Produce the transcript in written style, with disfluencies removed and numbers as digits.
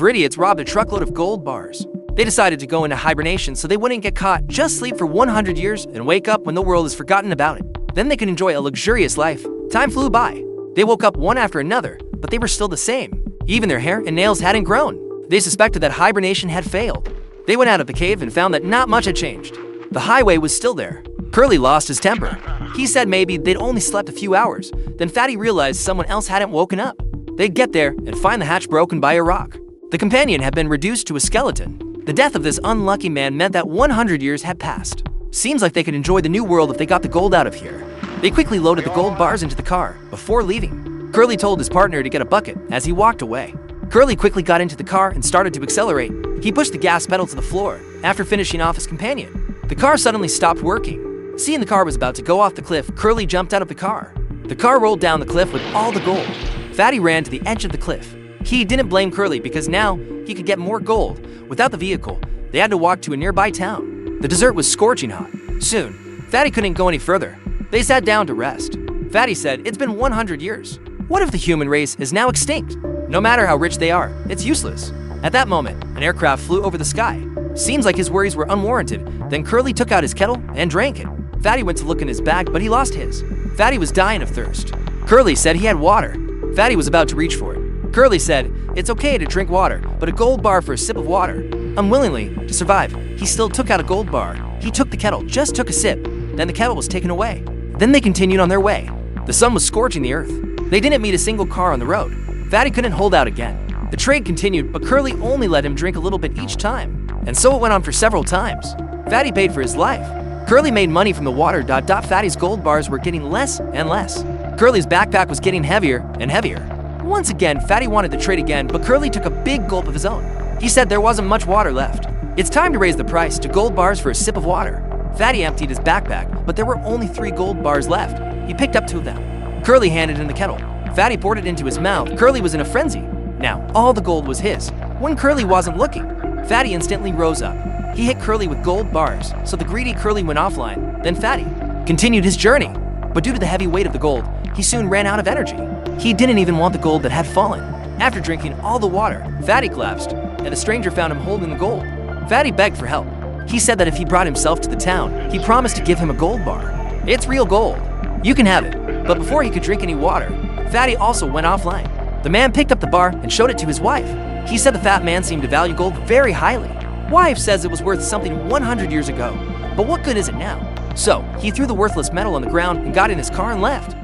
for idiots robbed a truckload of gold bars. They decided to go into hibernation so they wouldn't get caught, just sleep for 100 years and wake up when the world has forgotten about it. Then they could enjoy a luxurious life. Time flew by. They woke up one after another, but they were still the same. Even their hair and nails hadn't grown. They suspected that hibernation had failed. They went out of the cave and found that not much had changed. The highway was still there. Curly lost his temper. He said maybe they'd only slept a few hours. Then Fatty realized someone else hadn't woken up. They'd get there and find the hatch broken by a rock. The companion had been reduced to a skeleton. The death of this unlucky man meant that 100 years had passed. Seems like they could enjoy the new world if they got the gold out of here. They quickly loaded the gold bars into the car before leaving. Curly told his partner to get a bucket as he walked away. Curly quickly got into the car and started to accelerate. He pushed the gas pedal to the floor after finishing off his companion. The car suddenly stopped working. Seeing the car was about to go off the cliff, Curly jumped out of the car. The car rolled down the cliff with all the gold. Fatty ran to the edge of the cliff. He didn't blame Curly because now he could get more gold. Without the vehicle, they had to walk to a nearby town. The desert was scorching hot. Soon, Fatty couldn't go any further. They sat down to rest. Fatty said, "It's been 100 years. What if the human race is now extinct? No matter how rich they are, it's useless." At that moment, an aircraft flew over the sky. Seems like his worries were unwarranted. Then Curly took out his kettle and drank it. Fatty went to look in his bag, but he lost his. Fatty was dying of thirst. Curly said he had water. Fatty was about to reach for it. Curly said, "It's okay to drink water, but a gold bar for a sip of water." Unwillingly, to survive, he still took out a gold bar. He took the kettle, just took a sip. Then the kettle was taken away. Then they continued on their way. The sun was scorching the earth. They didn't meet a single car on the road. Fatty couldn't hold out again. The trade continued, but Curly only let him drink a little bit each time. And so it went on for several times. Fatty paid for his life. Curly made money from the water. Fatty's gold bars were getting less and less. Curly's backpack was getting heavier and heavier. Once again, Fatty wanted to trade again, but Curly took a big gulp of his own. He said there wasn't much water left. It's time to raise the price to gold bars for a sip of water. Fatty emptied his backpack, but there were only 3 gold bars left. He picked up 2 of them. Curly handed in the kettle. Fatty poured it into his mouth. Curly was in a frenzy. Now, all the gold was his. When Curly wasn't looking, Fatty instantly rose up. He hit Curly with gold bars, so the greedy Curly went offline. Then Fatty continued his journey. But due to the heavy weight of the gold, he soon ran out of energy. He didn't even want the gold that had fallen. After drinking all the water, Fatty collapsed, and the stranger found him holding the gold. Fatty begged for help. He said that if he brought himself to the town, he promised to give him a gold bar. "It's real gold. You can have it." But before he could drink any water, Fatty also went offline. The man picked up the bar and showed it to his wife. He said the fat man seemed to value gold very highly. Wife says it was worth something 100 years ago. But what good is it now? So, he threw the worthless metal on the ground and got in his car and left.